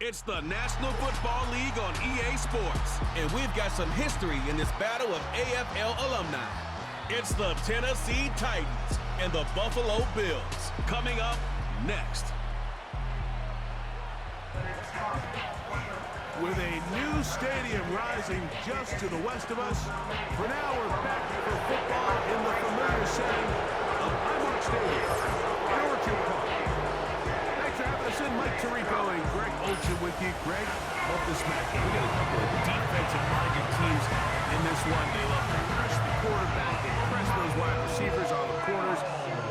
It's the National Football League on EA Sports, and we've got some history in this battle of AFL alumni. It's the Tennessee Titans and the Buffalo Bills, coming up next. With a new stadium rising just to the west of us, for now we're back for football in the familiar setting of Highmark Stadium in Orchard Park. Thanks for having us in. Mike Tirico and Greg Olsen with you. Greg, love this match. We got a couple of defensive-minded teams in this one. They love to press the quarterback and press those wide receivers on the corners.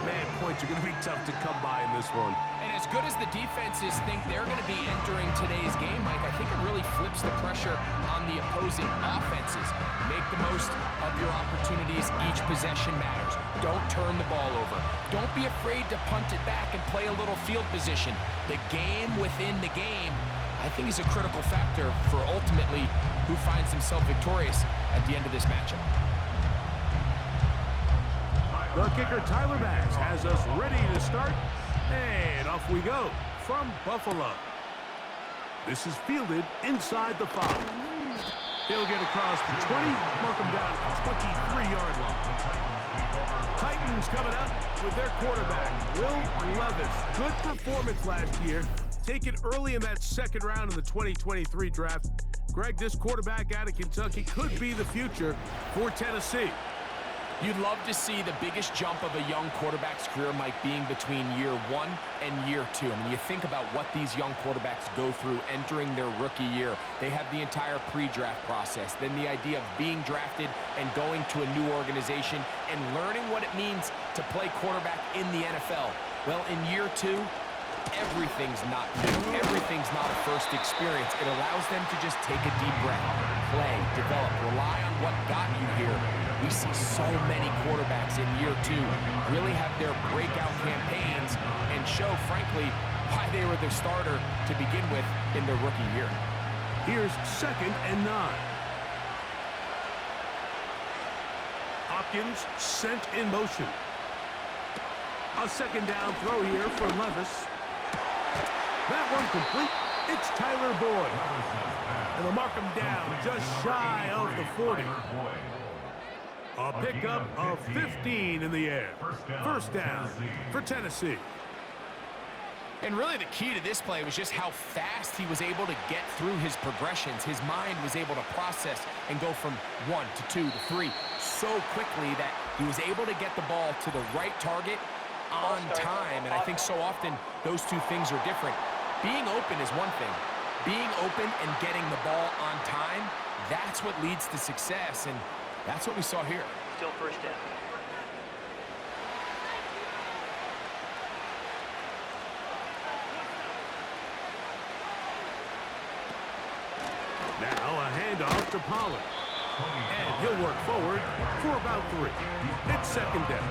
Man, points are going to be tough to come by in this one. And as good as the defenses think they're going to be entering today's game, Mike, I think it really flips the pressure on the opposing offenses. Make the most of your opportunities. Each possession matters. Don't turn the ball over. Don't be afraid to punt it back and play a little field position. The game within the game, I think, is a critical factor for ultimately who finds himself victorious at the end of this matchup. The kicker, Tyler Bass, has us ready to start. And off we go from Buffalo. This is fielded inside the 5. He'll get across the 20, mark him down at the 23-yard line. Titans coming up with their quarterback, Will Levis. Good performance last year. Taken early in that second round of the 2023 draft. Greg, this quarterback out of Kentucky could be the future for Tennessee. You'd love to see the biggest jump of a young quarterback's career, Mike, being between year 1 and year 2. I mean, you think about what these young quarterbacks go through entering their rookie year. They have the entire pre-draft process, then the idea of being drafted and going to a new organization and learning what it means to play quarterback in the NFL. Well, in year 2, everything's not new. Everything's not a first experience. It allows them to just take a deep breath, play, develop, rely on what got you here. We see so many quarterbacks in year 2 really have their breakout campaigns and show, frankly, why they were the starter to begin with in their rookie year. Here's 2nd and 9. Hopkins sent in motion. A second down throw here for Levis. That one complete. It's Tyler Boyd. And they'll mark him down just shy of the 40. A pickup of 15 in the air. First down for Tennessee. And really the key to this play was just how fast he was able to get through his progressions. His mind was able to process and go from 1 to 2 to 3 so quickly that he was able to get the ball to the right target on time. And I think so often those two things are different. Being open is one thing. Being open and getting the ball on time, that's what leads to success. And that's what we saw here. Still first down. Now a handoff to Pollard. And he'll work forward for about 3. It's 2nd down.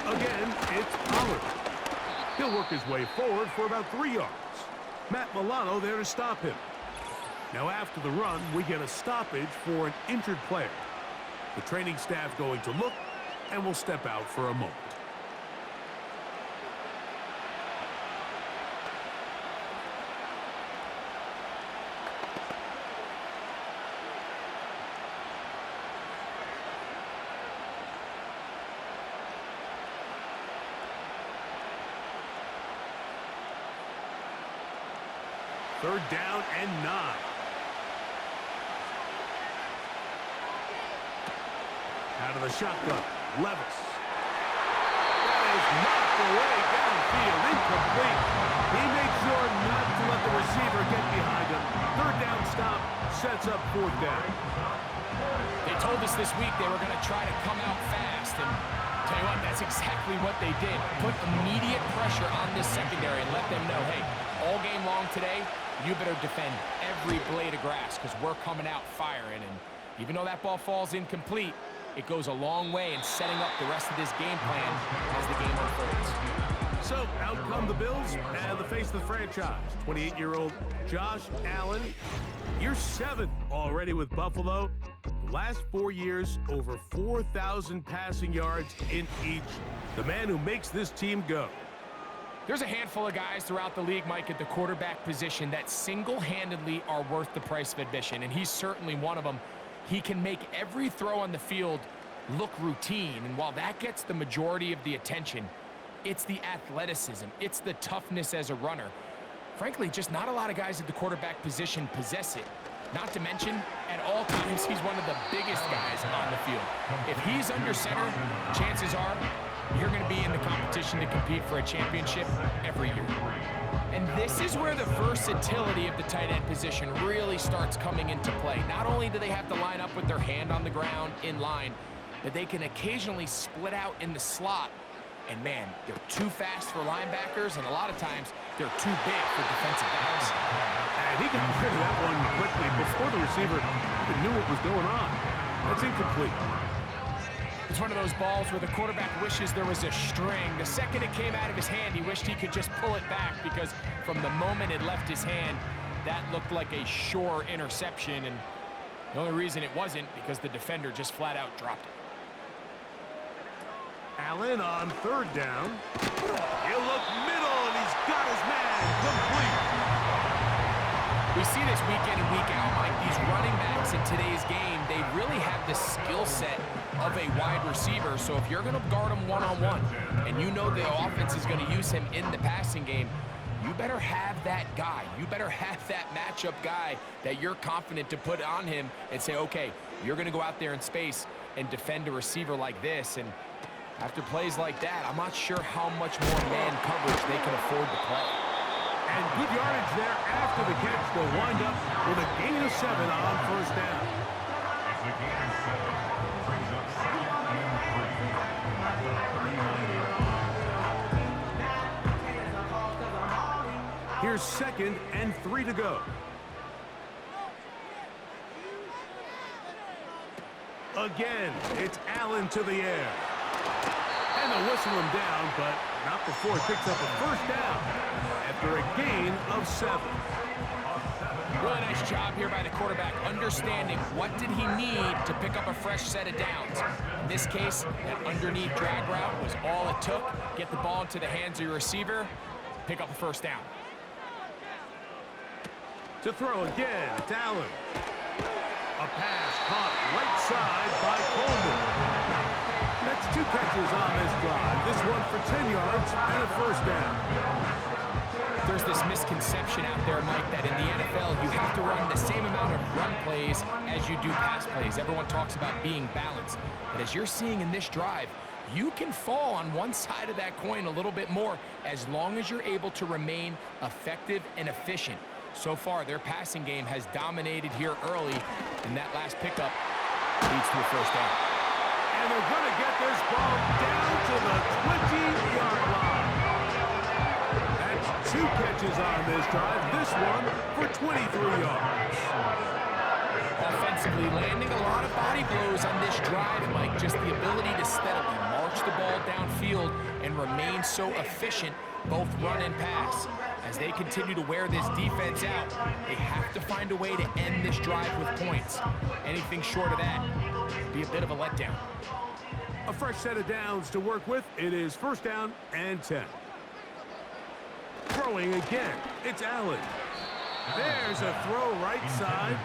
Again, it's Pollard. He'll work his way forward for about 3 yards. Matt Milano there to stop him. Now after the run, we get a stoppage for an injured player. The training staff going to look, and will step out for a moment. Third down and 9. Out of the shotgun, Levis. That is knocked away downfield, incomplete. He made sure not to let the receiver get behind him. Third down stop sets up 4th down. They told us this week they were going to try to come out fast, and tell you what, that's exactly what they did. Put immediate pressure on this secondary and let them know, hey, all game long today, you better defend every blade of grass because we're coming out firing. And even though that ball falls incomplete, it goes a long way in setting up the rest of this game plan as the game unfolds. So, out come the Bills and the face of the franchise, 28-year-old Josh Allen. Year 7 already with Buffalo. Last 4 years, over 4,000 passing yards in each. The man who makes this team go. There's a handful of guys throughout the league, Mike, at the quarterback position that single-handedly are worth the price of admission, and he's certainly one of them. He can make every throw on the field look routine, and while that gets the majority of the attention, it's the athleticism, it's the toughness as a runner. Frankly, just not a lot of guys at the quarterback position possess it. Not to mention, at all times, he's one of the biggest guys on the field. If he's under center, chances are you're going to be in the competition to compete for a championship every year. And this is where the versatility of the tight end position really starts coming into play. Not only do they have to line up with their hand on the ground in line, but they can occasionally split out in the slot. And man, they're too fast for linebackers, and a lot of times they're too big for defensive backs. And he got rid of that one quickly before the receiver even knew what was going on. That's incomplete. It's one of those balls where the quarterback wishes there was a string. The second it came out of his hand, he wished he could just pull it back, because from the moment it left his hand, that looked like a sure interception. And the only reason it wasn't because the defender just flat out dropped it. Allen on third down. He'll look middle, and he's got his man complete. We see this week in and week out, Mike. These running backs in today's game, they really have the skill set of a wide receiver. So if you're going to guard him one-on-one, and you know the offense is going to use him in the passing game, you better have that guy. You better have that matchup guy that you're confident to put on him and say, okay, you're going to go out there in space and defend a receiver like this. And after plays like that, I'm not sure how much more man coverage they can afford to play. And good yardage there after the catch. They'll wind up with a gain of 7 on first down. Here's 2nd and 3 to go. Again, it's Allen to the air. And they'll whistle him down, but not before he picks up a first down after a gain of 7. Really nice job here by the quarterback, understanding what did he need to pick up a fresh set of downs. In this case, that underneath drag route was all it took. Get the ball into the hands of your receiver, pick up a first down. To throw again, it's Allen. A pass caught right side by Coleman. That's 2 catches on this drive. This one for 10 yards and a first down. There's this misconception out there, Mike, that in the NFL you have to run the same amount of run plays as you do pass plays. Everyone talks about being balanced. But as you're seeing in this drive, you can fall on one side of that coin a little bit more as long as you're able to remain effective and efficient. So far, their passing game has dominated here early, and that last pickup leads to a first down. And they're going to get this ball down to the 20-yard line. That's 2 catches on this drive. This one for 23 yards. Offensively, landing a lot of body blows on this drive, Mike. Just the ability to steadily march the ball downfield and remain so efficient, both run and pass. As they continue to wear this defense out, they have to find a way to end this drive with points. Anything short of that would be a bit of a letdown. A fresh set of downs to work with. It is first down and 10. Throwing again, it's Allen. There's a throw right side.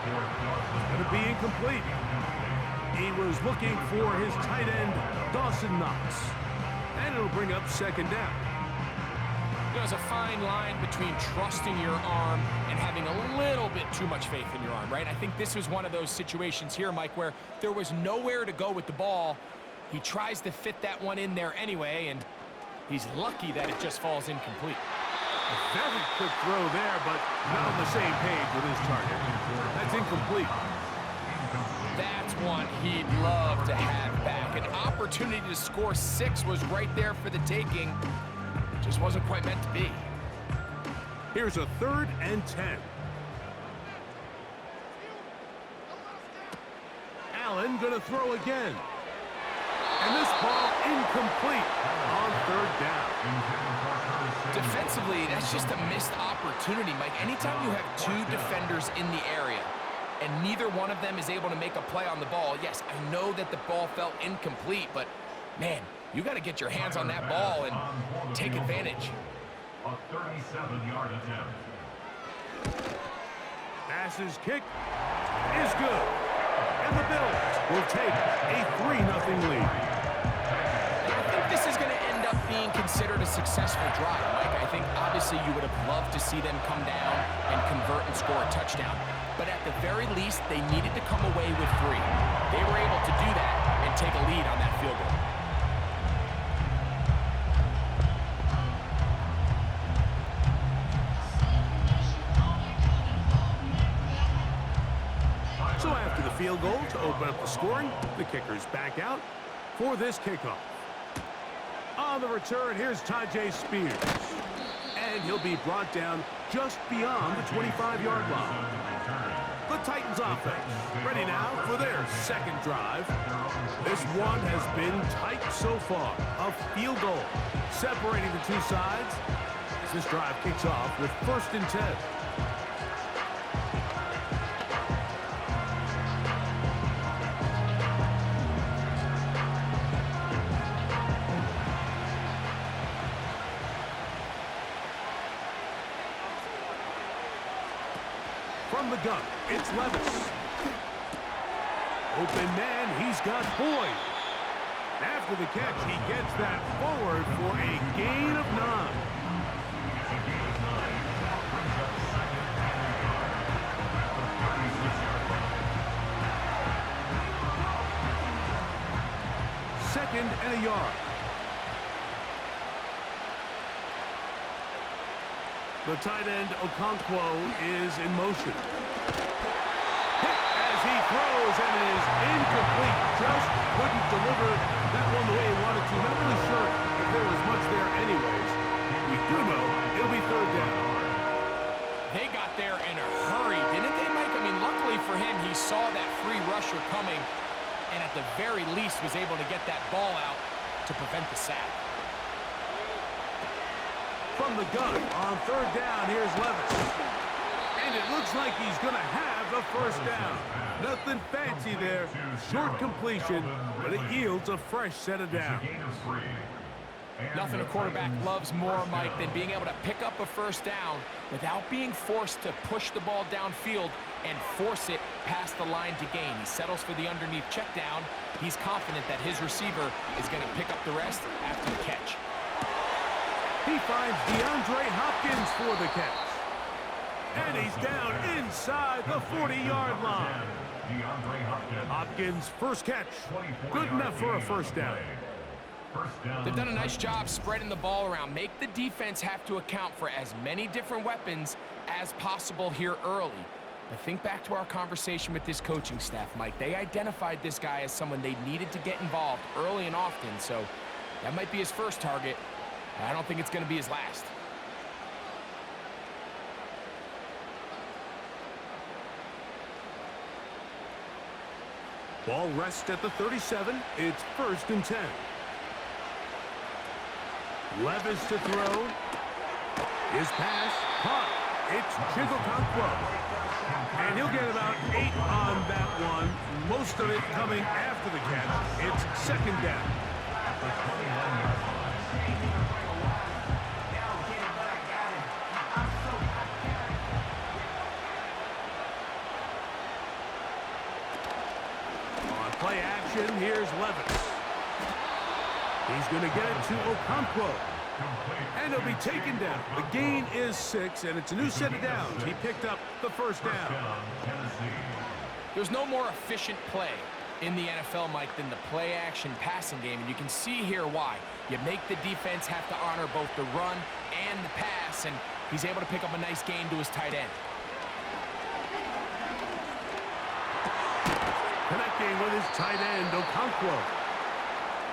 Going to be incomplete. He was looking for his tight end, Dawson Knox. And it'll bring up second down. There's a fine line between trusting your arm and having a little bit too much faith in your arm, right? I think this was one of those situations here, Mike, where there was nowhere to go with the ball. He tries to fit that one in there anyway, and he's lucky that it just falls incomplete. A very quick throw there, but not on the same page with his target. That's incomplete. That's one he'd love to have back. An opportunity to score 6 was right there for the taking. Just wasn't quite meant to be. Here's a 3rd and 10. Allen going to throw again. And this ball incomplete on third down. Defensively, that's just a missed opportunity, Mike. Anytime you have two defenders in the area and neither one of them is able to make a play on the ball, yes, I know that the ball felt incomplete, but, man, you got to get your hands on that ball and take advantage. A 37-yard attempt. Pass is kicked is good. And the Bills will take a 3-0 lead. I think this is going to end up being considered a successful drive, Mike. I think obviously you would have loved to see them come down and convert and score a touchdown. But at the very least, they needed to come away with 3. They were able to do that and take a lead on that field goal. So after the field goal to open up the scoring, the kicker's back out for this kickoff. On the return, here's Peaches&Schemes. And he'll be brought down just beyond the 25-yard line. The Titans offense ready now for their second drive. This one has been tight so far. A field goal separating the two sides. This drive kicks off with 1st and 10. From the gun, it's Levis. Open man, he's got Boyd. After the catch, he gets that forward for a gain of 9. Second and a yard. The tight end, Okonkwo, is in motion. Hit as he throws, and it is incomplete. Just couldn't deliver that one the way he wanted to. Not really sure if there was much there anyways. We do know it'll be 3rd down. They got there in a hurry, didn't they, Mike? I mean, luckily for him, he saw that free rusher coming, and at the very least was able to get that ball out to prevent the sack. From the gun, on 3rd down, here's Levis. And it looks like he's going to have the 1st down. Nothing fancy there. Short completion, but it yields a fresh set of downs. Nothing a quarterback loves more, Mike, than being able to pick up a 1st down without being forced to push the ball downfield and force it past the line to gain. He settles for the underneath check down. He's confident that his receiver is going to pick up the rest after the catch. He finds DeAndre Hopkins for the catch. And he's down inside the 40-yard line. Hopkins' first catch. Good enough for a 1st down. They've done a nice job spreading the ball around. Make the defense have to account for as many different weapons as possible here early. But think back to our conversation with this coaching staff, Mike. They identified this guy as someone they needed to get involved early and often. So that might be his first target. I don't think it's going to be his last. Ball rests at the 37. It's 1st and 10. Levis to throw. His pass caught. It's Okonkwo. And he'll get about 8 on that one. Most of it coming after the catch. It's 2nd down. Play action, here's Levis. He's going to get it to Okonkwo. And he'll be taken down. The gain is 6, and it's a new set of downs. He picked up the 1st down. There's no more efficient play in the NFL, Mike, than the play-action passing game, and you can see here why. You make the defense have to honor both the run and the pass, and he's able to pick up a nice gain to his tight end. Connecting with his tight end, Okonkwo.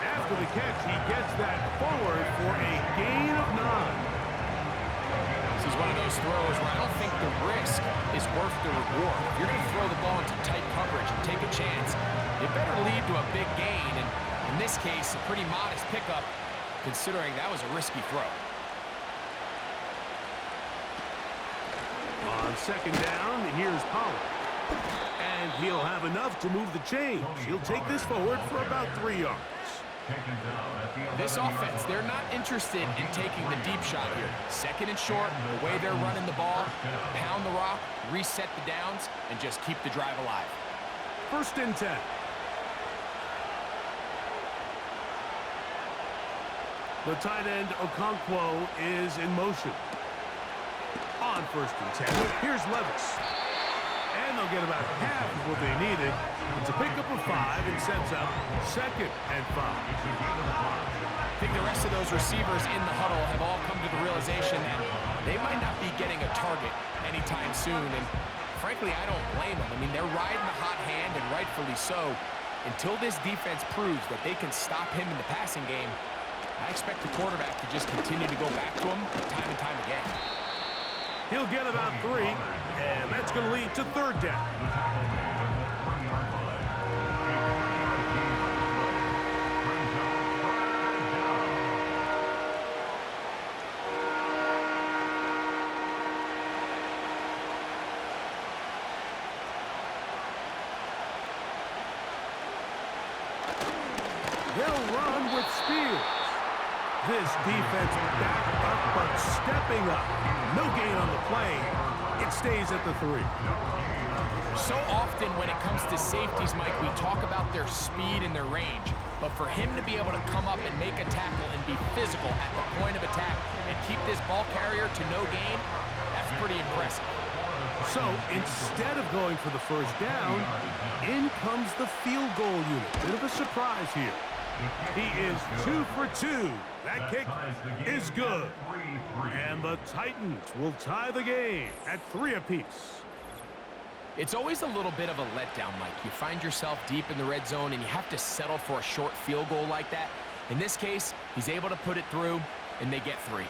After the catch, he gets that forward for a gain of 9. This is one of those throws where I don't think the risk is worth the reward. If you're going to throw the ball into tight coverage and take a chance, it better lead to a big gain. And In this case, a pretty modest pickup, considering that was a risky throw. On second down, here's Pollard. And he'll have enough to move the chains. He'll take this forward for about 3 yards. This offense, they're not interested in taking the deep shot here. Second and short, the way they're running the ball, pound the rock, reset the downs, and just keep the drive alive. 1st and 10. The tight end, Okonkwo, is in motion. On 1st and 10, here's Levis. And they'll get about half of what they needed. It's a pickup of 5 and sets up 2nd and 5. I think the rest of those receivers in the huddle have all come to the realization that they might not be getting a target anytime soon. And frankly, I don't blame them. I mean, they're riding the hot hand, and rightfully so. Until this defense proves that they can stop him in the passing game, I expect the quarterback to just continue to go back to him time and time again. He'll get about 3, and that's going to lead to 3rd down. They'll run with Spears. This defense back up, but stepping up. No gain on the play. It stays at the 3. So often when it comes to safeties, Mike, we talk about their speed and their range. But for him to be able to come up and make a tackle and be physical at the point of attack and keep this ball carrier to no gain, that's pretty impressive. So instead of going for the 1st down, in comes the field goal unit. Bit of a surprise here. He is 2 for 2. That kick is good. And the Titans will tie the game at 3 apiece. It's always a little bit of a letdown, Mike. You find yourself deep in the red zone and you have to settle for a short field goal like that. In this case, he's able to put it through, and they get 3.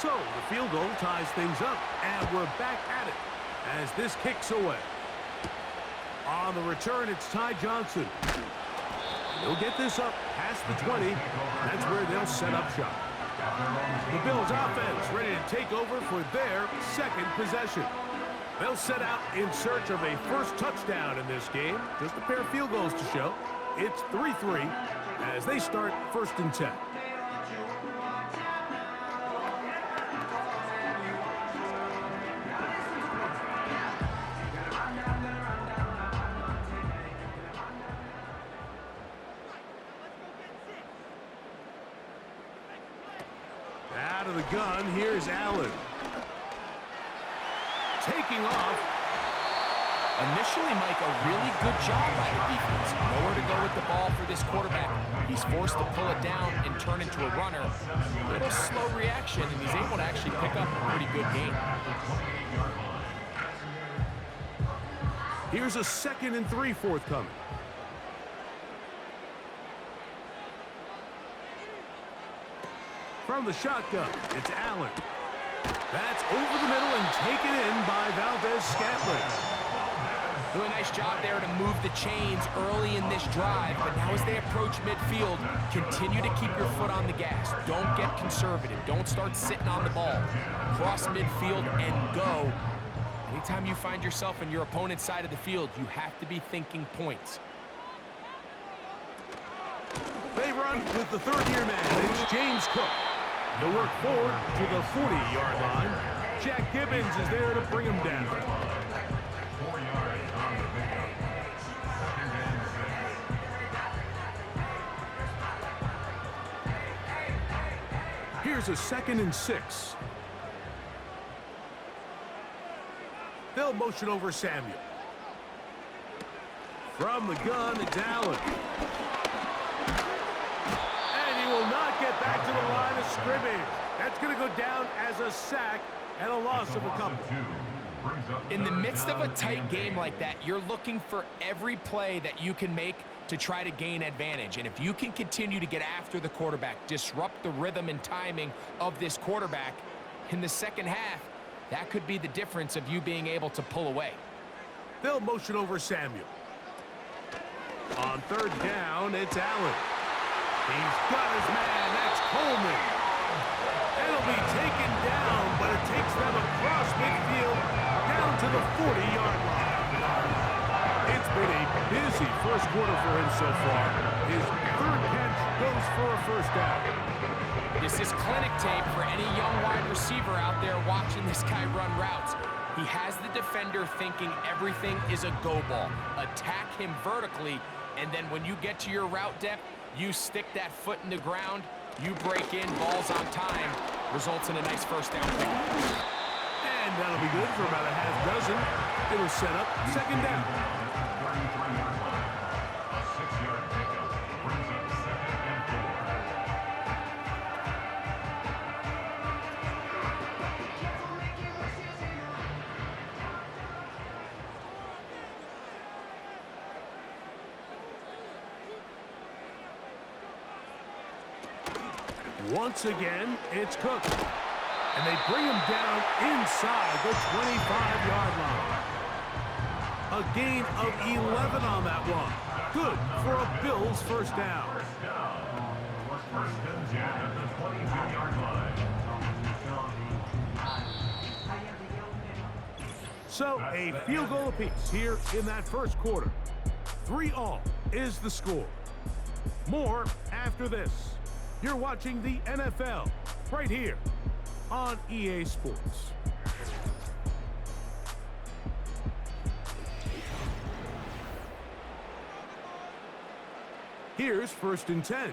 So the field goal ties things up, and we're back at it as this kicks away. On the return, it's Ty Johnson. He'll get this up past the 20. That's where they'll set up shop. The Bills offense ready to take over for their 2nd possession. They'll set out in search of a 1st touchdown in this game. Just a pair of field goals to show. It's 3-3 as they start 1st and 10. Out of the gun, here's Allen. Taking off. Initially, Mike, a really good job by the defense. Nowhere to go with the ball for this quarterback. He's forced to pull it down and turn into a runner. A little slow reaction, and he's able to actually pick up a pretty good gain. Here's a 2nd and 3 forthcoming. From the shotgun, it's Allen. That's over the middle and taken in by Valdez-Scantling. Doing a nice job there to move the chains early in this drive, but now as they approach midfield, continue to keep your foot on the gas. Don't get conservative. Don't start sitting on the ball. Cross midfield and go. Anytime you find yourself on your opponent's side of the field, you have to be thinking points. They run with the 3rd-year man. It's James Cook. They'll work forward to the 40-yard line. Jack Gibbons is there to bring him down. 4 yards on the pickup. 2nd and 6. Here's a 2nd and 6. They'll motion over Samuel. From the gun, it's Allen. And he will not get back to the line of scrimmage. That's going to go down as a sack and a loss of a couple. In the midst of a tight game like that, you're looking for every play that you can make to try to gain advantage. And if you can continue to get after the quarterback, disrupt the rhythm and timing of this quarterback in the second half, that could be the difference of you being able to pull away. They'll motion over Samuel. On third down, it's Allen. He's got his man. That's Coleman. It'll be taken down, but it takes them across midfield down to the 40-yard line. It's been a busy first quarter for him so far. His third catch goes for a first down. This is clinic tape for any young wide receiver out there watching this guy run routes. He has the defender thinking everything is a go ball. Attack him vertically, and then when you get to your route depth, you stick that foot in the ground, you break in, balls on time, results in a nice first down pick. And that'll be good for about a half dozen. It'll set up second down. A 6-yard pickup brings up 2nd and 4. Once again, it's Cook. And they bring him down inside the 25-yard line. A gain of 11 on that one. Good for a Bills first down. First and 10 at the 22-yard line. So a field goal apiece here in that first quarter. 3-all is the score. More after this. You're watching the NFL right here on EA Sports. Here's 1st and 10.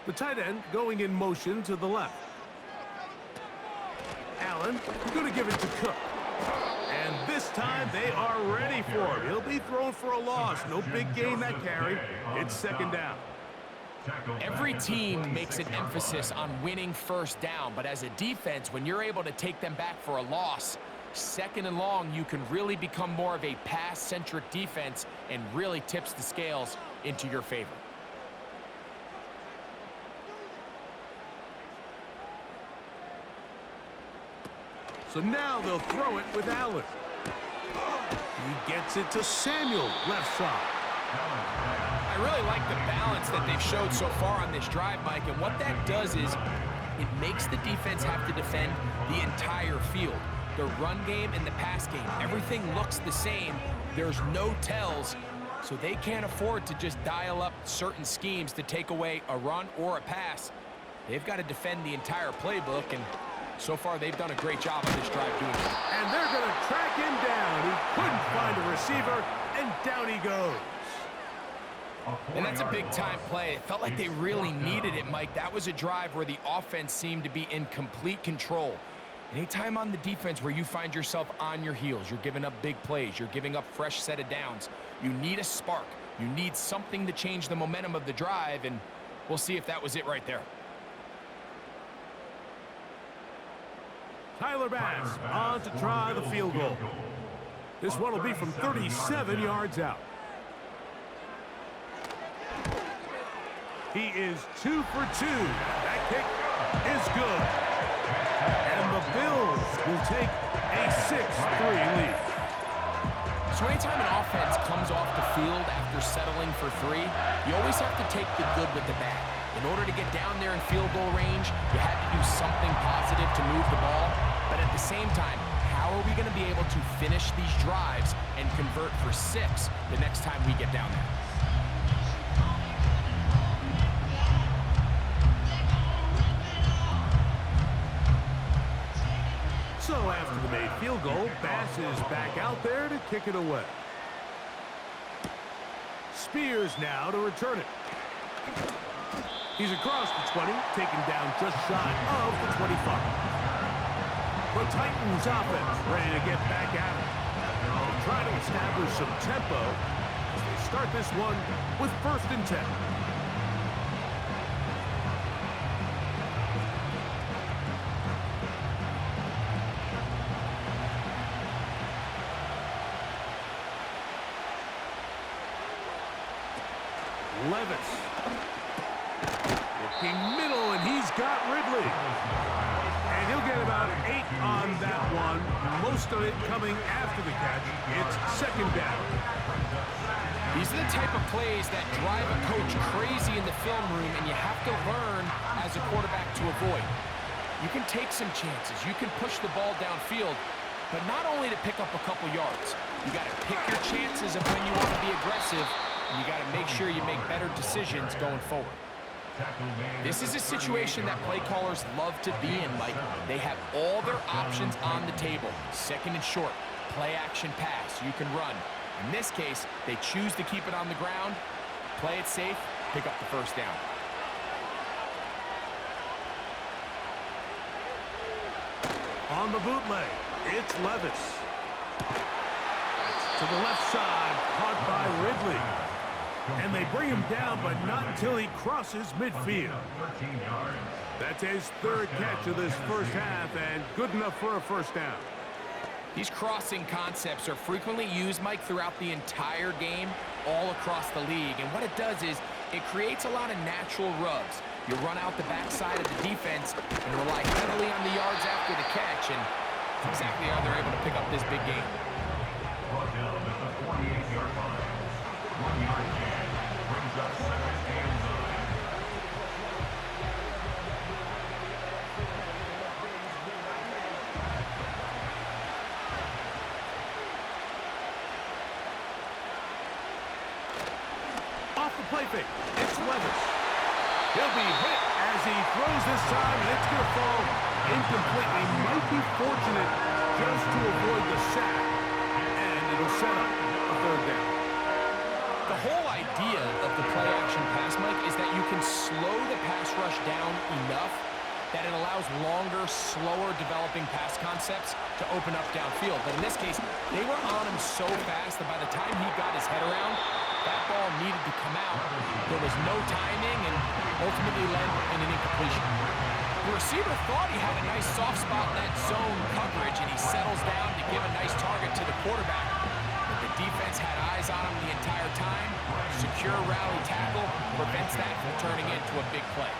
The tight end going in motion to the left. Allen going to give it to Cook. And this time they are ready for him. He'll be thrown for a loss. No big gain that carry. It's second down. Every team makes an emphasis on winning first down, but as a defense, when you're able to take them back for a loss, second and long, you can really become more of a pass-centric defense and really tips the scales into your favor. So now they'll throw it with Allen. He gets it to Samuel, left side. I really like the balance that they've showed so far on this drive, Mike, and what that does is it makes the defense have to defend the entire field. The run game and the pass game, everything looks the same. There's no tells, so they can't afford to just dial up certain schemes to take away a run or a pass. They've got to defend the entire playbook, and so far they've done a great job on this drive doing it. And they're going to track him down. He couldn't find a receiver, and down he goes. And that's a big-time play. It felt like they really needed it, Mike. That was a drive where the offense seemed to be in complete control. Anytime on the defense where you find yourself on your heels, you're giving up big plays, you're giving up fresh set of downs, you need a spark. You need something to change the momentum of the drive, and we'll see if that was it right there. Tyler Bass on to try the field goal. This one will be from 37 yards out. He is 2 for 2. That kick is good. And the Bills will take a 6-3 lead. So anytime an offense comes off the field after settling for 3, you always have to take the good with the bad. In order to get down there in field goal range, you had to do something positive to move the ball. But at the same time, how are we going to be able to finish these drives and convert for 6 the next time we get down there? So after the made field goal, Bass is back out there to kick it away. Spears now to return it. He's across the 20, taken down just shy of the 25. The Titans offense ready to get back at it. They'll try to establish some tempo as they start this one with 1st and 10. Levis. Looking middle, and he's got Ridley. And he'll get about 8 on that one. Most of it coming after the catch. It's second down. These are the type of plays that drive a coach crazy in the film room, and you have to learn as a quarterback to avoid. You can take some chances. You can push the ball downfield, but not only to pick up a couple yards. You got to pick your chances of when you want to be aggressive, and you got to make sure you make better decisions going forward. This is a situation that play callers love to be in, Mike. They have all their options on the table. Second and short, play action pass, you can run. In this case, they choose to keep it on the ground, play it safe, pick up the first down. On the bootleg, it's Levis. To the left side, caught by Ridley. And they bring him down, but not until he crosses midfield. That's his third catch of this first half, and good enough for a first down. These crossing concepts are frequently used, Mike, throughout the entire game, all across the league. And what it does is it creates a lot of natural rubs. You run out the backside of the defense and rely heavily on the yards after the catch, and that's exactly how they're able to pick up this big game. Brought down at the 48-yard line. 1 yard gain. Brings up second and 9. Off the play fake, it's Levis. He'll be hit as he throws this time, and it's going to fall incomplete. He might be fortunate just to avoid the sack, and it'll set up a third down. The whole idea of the play-action pass, Mike, is that you can slow the pass rush down enough that it allows longer, slower developing pass concepts to open up downfield. But in this case, they were on him so fast that by the time he got his head around, that ball needed to come out. There was no timing and ultimately led in an incompletion. The receiver thought he had a nice soft spot in that zone coverage, and he settles down to give a nice target to the quarterback. But the defense had eyes on him the entire time. Secure rally tackle prevents that from turning into a big play.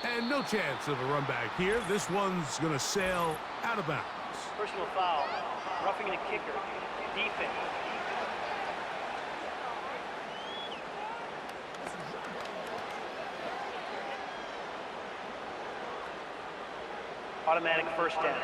And no chance of a run back here. This one's going to sail out of bounds. Personal foul, roughing the kicker, defense. Automatic first down.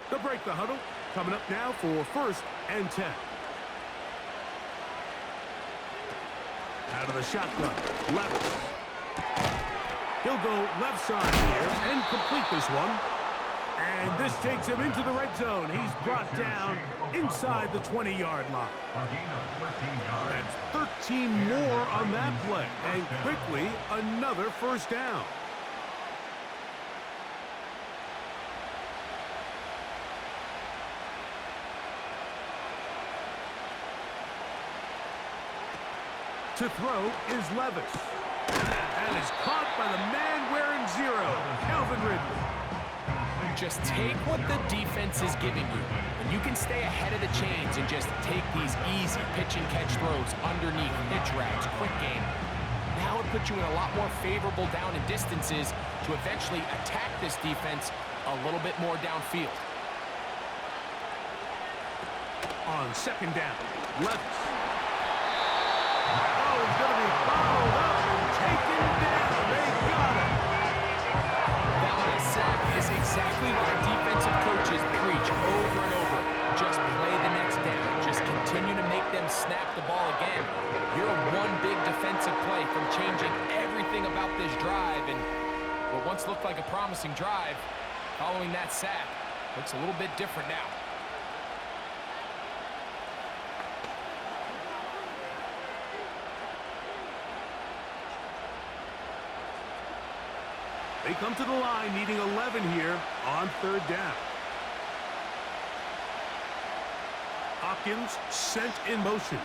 They'll break the huddle. Coming up now for first and 10. Out of the shotgun, Levis. He'll go left side here and complete this one. And this takes him into the red zone. He's brought down inside the 20-yard line. That's 13 more on that play. And quickly, another first down. To throw is Levis. And is caught by the man wearing 0, Calvin Ridley. Just take what the defense is giving you, and you can stay ahead of the chains and just take these easy pitch and catch throws underneath, hitch routes, quick game. Now it puts you in a lot more favorable down and distances to eventually attack this defense a little bit more downfield. On second down, Levis. Oh, he's going to be fouled up and taken down. They got him. That last sack is exactly what the defensive coaches preach over and over. Just play the next down. Just continue to make them snap the ball again. You're one big defensive play from changing everything about this drive, and what once looked like a promising drive, following that sack, looks a little bit different now. They come to the line needing 11 here on third down. Hopkins sent in motion.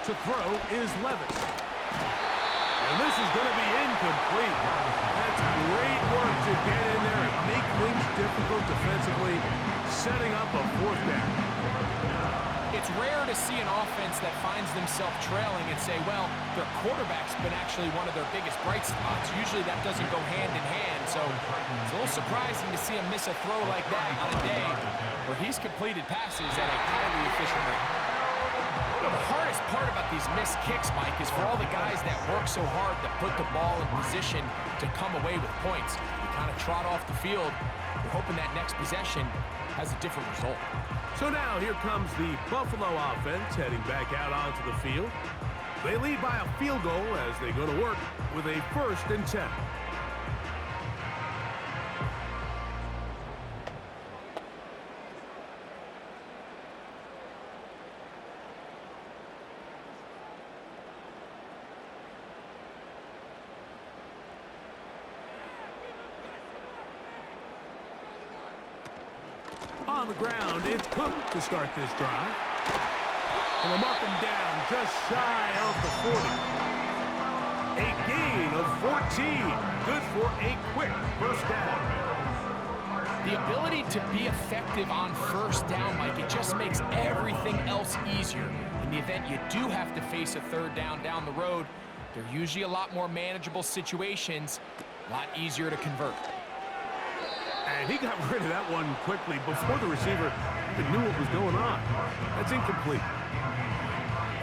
To throw is Levis. And this is going to be incomplete. That's great work to get in there and make things difficult defensively, setting up a fourth down. It's rare to see an offense that finds themselves trailing and say, well, their quarterback's been actually one of their biggest bright spots. Usually that doesn't go hand in hand, so it's a little surprising to see him miss a throw like that on a day where he's completed passes at a highly efficient rate. The hardest part about these missed kicks, Mike, is for all the guys that work so hard to put the ball in position to come away with points. You kind of trot off the field. We're hoping that next possession has a different result. So now here comes the Buffalo offense heading back out onto the field. They lead by a field goal as they go to work with a 1st and 10. On the ground, it's Cook to start this drive. And they'll mark him down just shy of the 40. A gain of 14. Good for a quick first down. The ability to be effective on first down, Mike, it just makes everything else easier. In the event you do have to face a third down the road, they're usually a lot more manageable situations, a lot easier to convert. And he got rid of that one quickly before the receiver even knew what was going on. That's incomplete.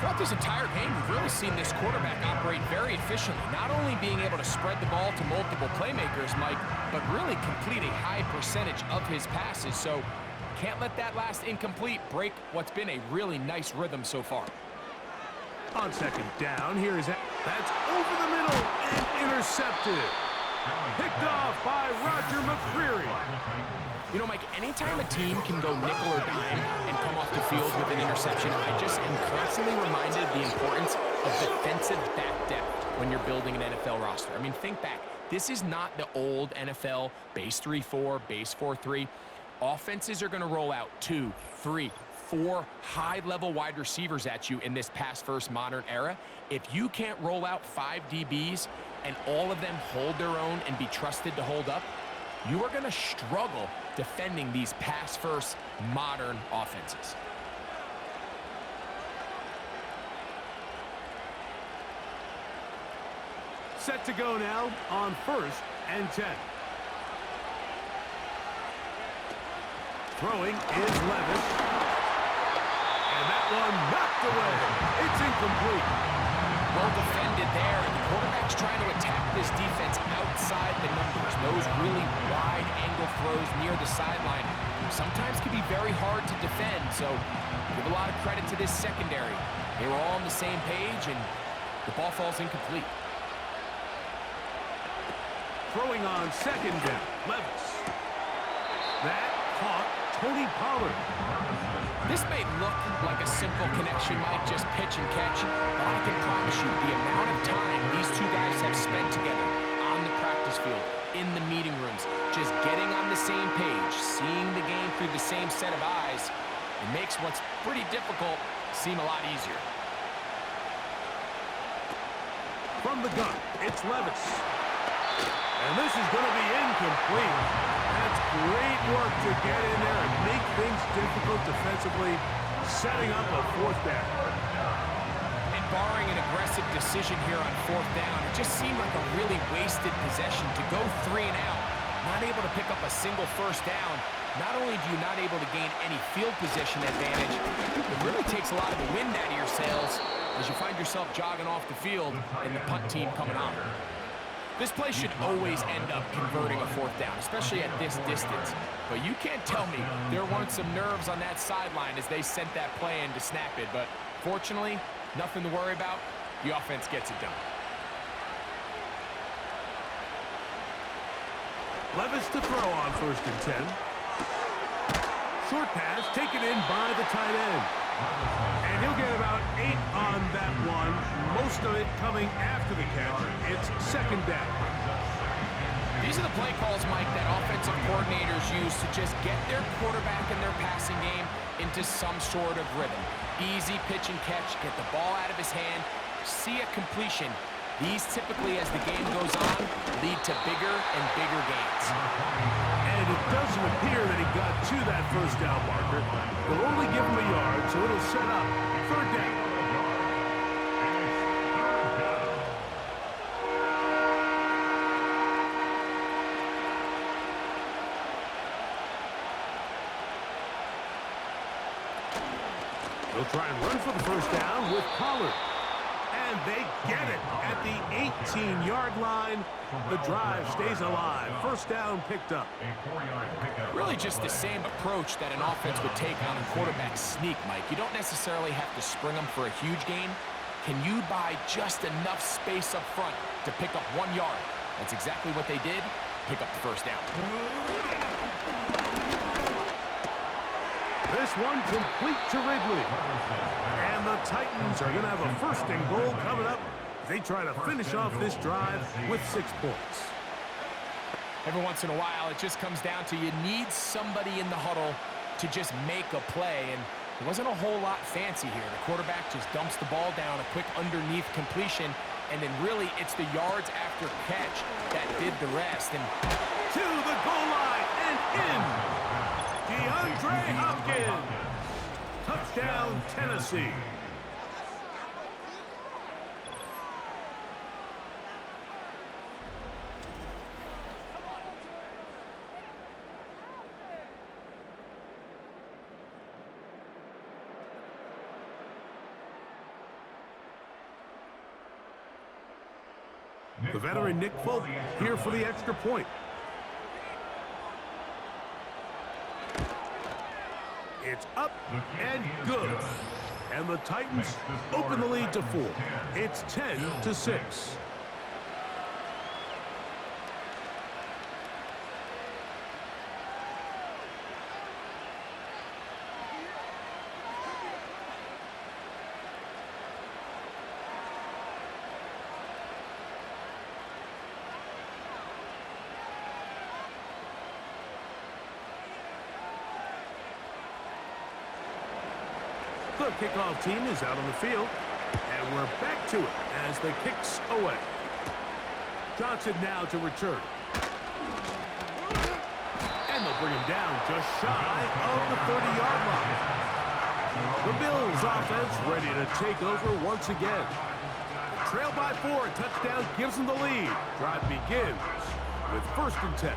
Throughout this entire game, we've really seen this quarterback operate very efficiently, not only being able to spread the ball to multiple playmakers, Mike, but really complete a high percentage of his passes. So can't let that last incomplete break what's been a really nice rhythm so far. On second down, here is that's over the middle and intercepted. Picked off by Roger McCreary. You know, Mike, anytime a team can go nickel or dime and come off the field with an interception, I just am constantly reminded of the importance of defensive back depth when you're building an NFL roster. I mean, think back. This is not the old NFL base 3-4, base 4-3. Offenses are going to roll out 2, 3, 4 high-level wide receivers at you in this pass-first modern era. If you can't roll out 5 DBs and all of them hold their own and be trusted to hold up, you are going to struggle defending these pass-first modern offenses. Set to go now on 1st and 10. Throwing is Levis. And that one knocked away. It's incomplete. Well defended there, and the quarterback's trying to attack this defense outside the numbers. Those really wide angle throws near the sideline sometimes can be very hard to defend, so give a lot of credit to this secondary. They were all on the same page, and the ball falls incomplete. Throwing on second down, Levis. That caught Tony Pollard. This may look like a simple connection, Mike, just pitch and catch, but I can promise you the amount of time these two guys have spent together on the practice field, in the meeting rooms, just getting on the same page, seeing the game through the same set of eyes, it makes what's pretty difficult seem a lot easier. From the gun, it's Levis. And this is going to be incomplete. That's great work to get in there and make things difficult defensively, setting up a 4th down. And barring an aggressive decision here on 4th down, it just seemed like a really wasted possession to go 3 and out, not able to pick up a single first down. Not only do you not able to gain any field position advantage, it really takes a lot of the wind out of your sails as you find yourself jogging off the field and the punt team coming on. This play should always end up converting a 4th down, especially at this distance. But you can't tell me there weren't some nerves on that sideline as they sent that play in to snap it. But fortunately, nothing to worry about. The offense gets it done. Levis to throw on 1st and 10. Short pass taken in by the tight end. And he'll get about 8 on that one, most of it coming after the catch. It's 2nd down. These are the play calls, Mike, that offensive coordinators use to just get their quarterback in their passing game into some sort of rhythm. Easy pitch and catch, get the ball out of his hand, see a completion. These typically, as the game goes on, lead to bigger and bigger gains. And it doesn't appear that he got to that first down marker. They'll only give him a yard, so it'll set up third down. They'll try and run for the first down with Pollard. And they get it at the 18-yard line. The drive stays alive. First down picked up. Really just the same approach that an offense would take on a quarterback sneak, Mike. You don't necessarily have to spring them for a huge gain. Can you buy just enough space up front to pick up 1 yard? That's exactly what they did. Pick up the first down. This one complete to Ridley. And the Titans are going to have a first and goal coming up. They try to finish off this drive with 6 points. Every once in a while, it just comes down to you need somebody in the huddle to just make a play. And there wasn't a whole lot fancy here. The quarterback just dumps the ball down, a quick underneath completion, and then really it's the yards after catch that did the rest. And to the goal line and in. DeAndre Hopkins. Touchdown, Tennessee. The veteran Nick Folk here for the extra point. It's up and good. And the Titans open the lead to 4. It's 10-6. The kickoff team is out on the field, and we're back to it as the kick's away. Johnson now to return. And they'll bring him down just shy of the 30-yard line. The Bills offense ready to take over once again. Trail by 4, touchdown gives them the lead. Drive begins with 1st and 10.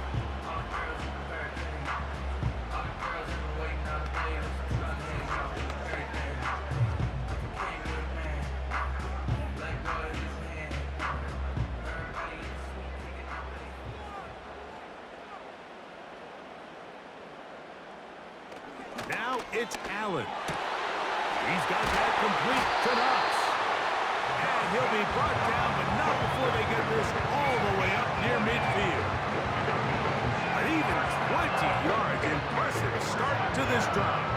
Now it's Allen. He's got that complete to Knox. And he'll be brought down, but not before they get this all the way up near midfield. An even 20 yards. Impressive start to this drive.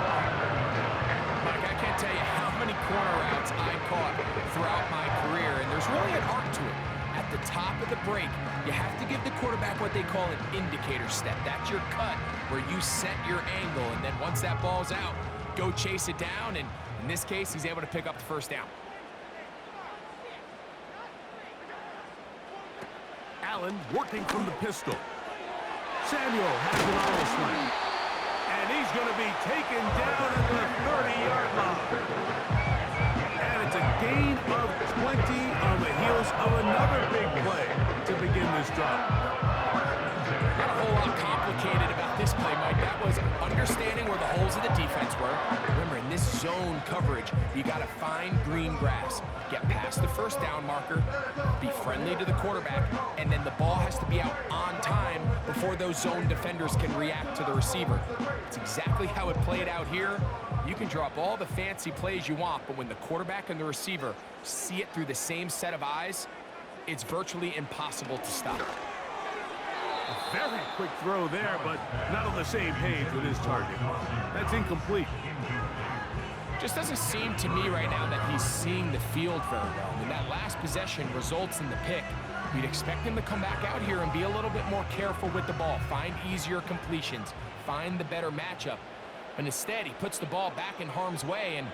Mike, I can't tell you how many corner routes I caught throughout my career, and there's really an art to it. At the top of the break, you have to give the quarterback what they call an indicator step. That's your cut where you set your angle, and then once that ball's out, go chase it down, and in this case, he's able to pick up the first down. Allen working from the pistol. Samuel has it on the slant. And he's going to be taken down at the 30-yard line. And it's a gain of 20 on the heels of another big play to begin this drive. Not a whole lot complicated about this play, Mike. That was understanding where the holes of the defense were. Remember, in this zone coverage, you got to find green grass. Get past the first down marker, be friendly to the quarterback, and then the ball has to be out on time before those zone defenders can react to the receiver. It's exactly how it played out here. You can drop all the fancy plays you want, but when the quarterback and the receiver see it through the same set of eyes, it's virtually impossible to stop. A very quick throw there, but not on the same page with his target. That's incomplete. Just doesn't seem to me right now that he's seeing the field very well. I mean, that last possession results in the pick. We'd expect him to come back out here and be a little bit more careful with the ball, find easier completions, find the better matchup. But instead, he puts the ball back in harm's way, and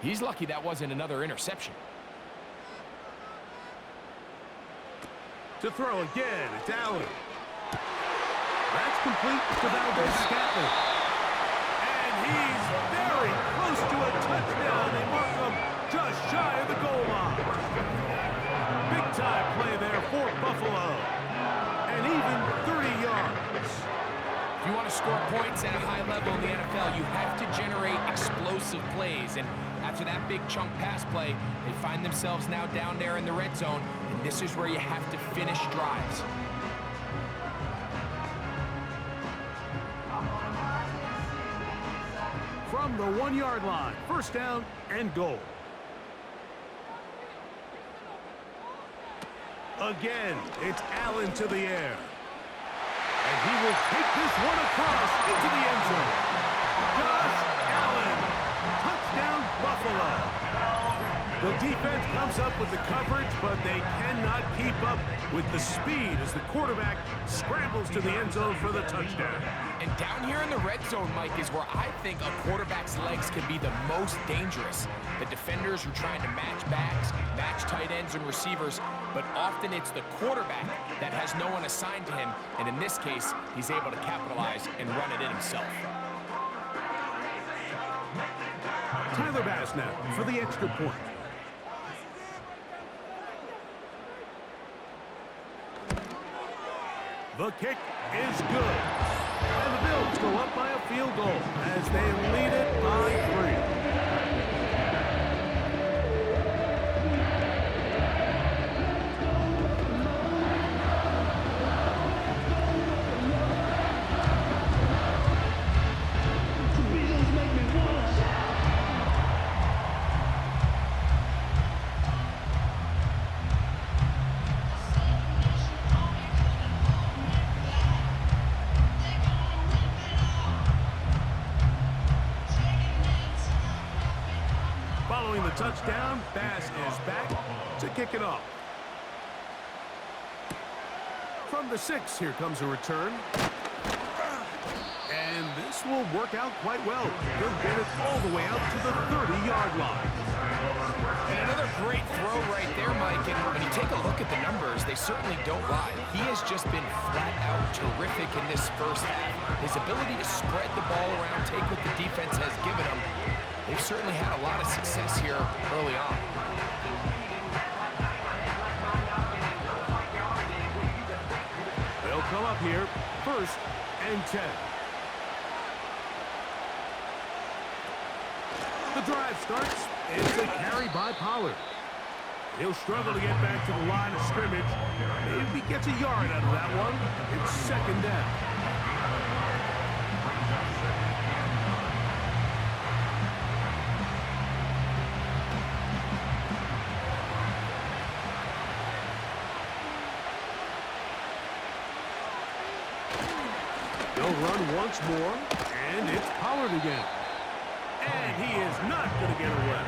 he's lucky that wasn't another interception. To throw again, it's Allen. That's complete to Valdez-Scantling. And he's very close to a touchdown. They mark him just shy of the goal line. Big-time play there for Buffalo. And even 30 yards. If you want to score points at a high level in the NFL, you have to generate explosive plays. And after that big chunk pass play, they find themselves now down there in the red zone. And this is where you have to finish drives. From the 1-yard line, first down and goal. Again, it's Allen to the air. And he will take this one across into the end zone. Josh Allen, touchdown Buffalo. The defense comes up with the coverage, but they cannot keep up with the speed as the quarterback scrambles to the end zone for the touchdown. And down here in the red zone, Mike, is where I think a quarterback's legs can be the most dangerous. The defenders are trying to match backs, match tight ends and receivers, but often it's the quarterback that has no one assigned to him, and in this case, he's able to capitalize and run it in himself. Tyler Bass now for the extra point. The kick is good. And the Bills go up by a field goal as they lead it by 3. Following the touchdown, Bass is back to kick it off. From the 6, here comes a return. And this will work out quite well. He'll get it all the way out to the 30-yard line. And another great throw right there, Mike. And when you take a look at the numbers, they certainly don't lie. He has just been flat out terrific in this first half. His ability to spread the ball around, take what the defense has given him, they've certainly had a lot of success here early on. They'll come up here, 1st and 10. The drive starts. It's a carry by Pollard. He'll struggle to get back to the line of scrimmage. Maybe gets a yard out of that one. It's 2nd down. They'll run once more, and it's Pollard again. And he is not going to get away.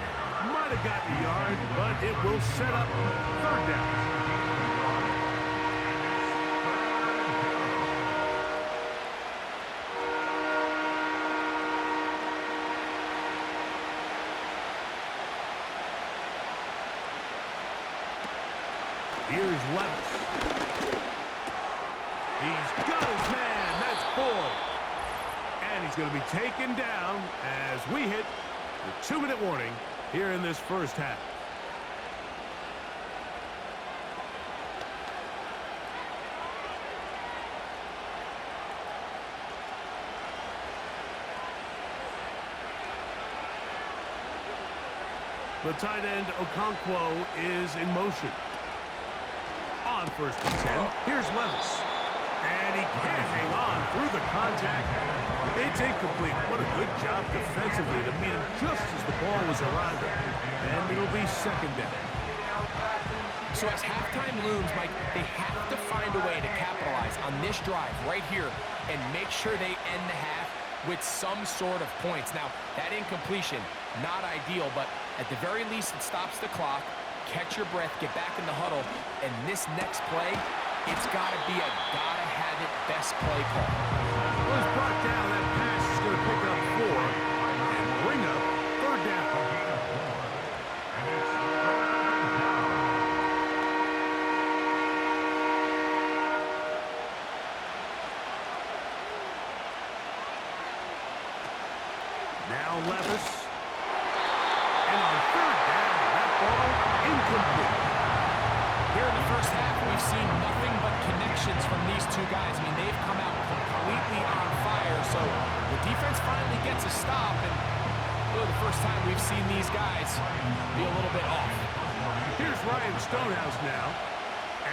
Might have gotten a yard, but it will set up 3rd down. Here's Levis. He's got his man. That's 4. And he's going to be taken down as we hit the 2-minute warning here in this first half. The tight end Okonkwo is in motion. On 1st and 10, here's Levis. And he can't hang on through the contact. It's incomplete. What a good job defensively to meet him just as the ball was around him. And it'll be 2nd down. So as halftime looms, Mike, they have to find a way to capitalize on this drive right here and make sure they end the half with some sort of points. Now, that incompletion, not ideal, but at the very least, it stops the clock. Catch your breath, get back in the huddle, and this next play, it's got to be a gotta-have-it best play call. Well, he's brought down. That pass is going to pick up 4. Now Levis. And on third down, that ball incomplete. Here in the first half, we've seen nothing but connections from these two guys. I mean, they've come out completely on fire, so the defense finally gets a stop, and really the first time we've seen these guys be a little bit off. Here's Ryan Stonehouse now,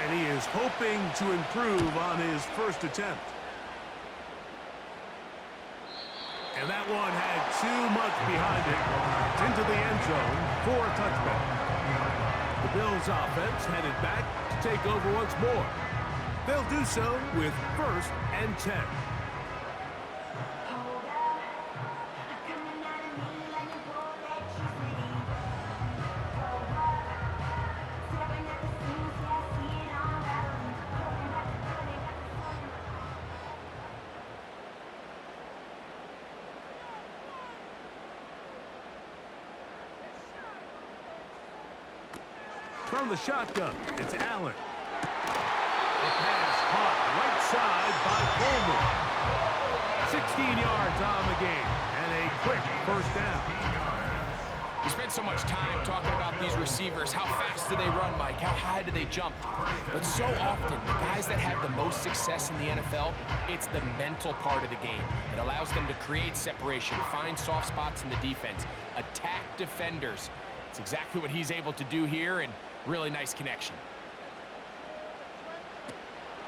and he is hoping to improve on his first attempt. And that one had too much behind it. It's into the end zone for a touchback. The Bills offense headed back to take over once more. They'll do so with 1st and 10. From the shotgun, it's Allen. The pass caught right side by Coleman. 16 yards on the game, and a quick first down. We spent so much time talking about these receivers. How fast do they run, Mike? How high do they jump? But so often, the guys that have the most success in the NFL, it's the mental part of the game. It allows them to create separation, find soft spots in the defense, attack defenders. It's exactly what he's able to do here, and really nice connection.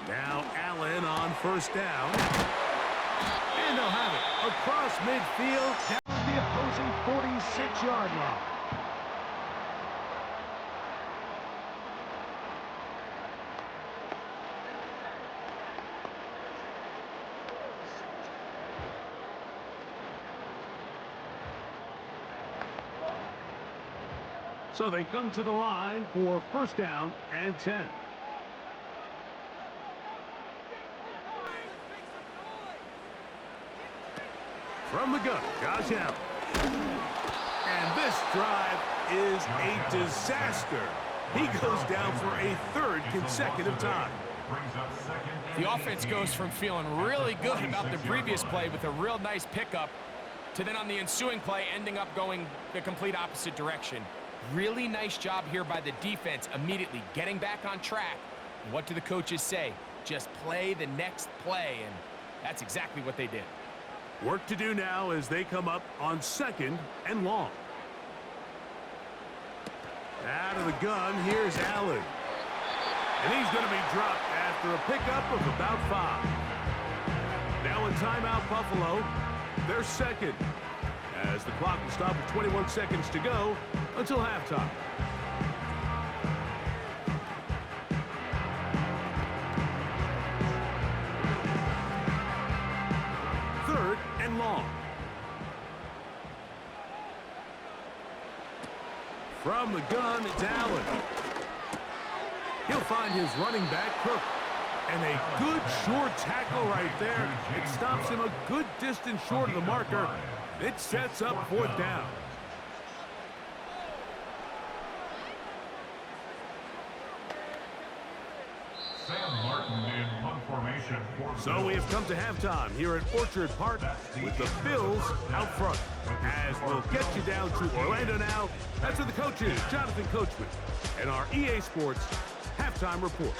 Now Allen on first down. And they'll have it across midfield down the opposing 46-yard line. So they come to the line for 1st down and 10. From the gun, Josh Allen. And this drive is a disaster. He goes down for a 3rd consecutive time. The offense goes from feeling really good about the previous play with a real nice pickup to then on the ensuing play ending up going the complete opposite direction. Really nice job here by the defense, immediately getting back on track. And what do the coaches say? Just play the next play, and that's exactly what they did. Work to do now as they come up on 2nd and long. Out of the gun, here's Allen. And he's going to be dropped after a pickup of about 5. Now in timeout, Buffalo, they're 2nd. As the clock will stop with 21 seconds to go until halftime. Third and long. From the gun, it's Allen. He'll find his running back, Cook. And a good short tackle right there. It stops him a good distance short of the marker. It sets up 4th down. Sam Martin in punt formation. So we have come to halftime here at Orchard Park with the Bills out front. As we'll get you down to Orlando now, that's where the coach is, Jonathan Coachman, and our EA Sports halftime report.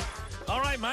All right, Mike.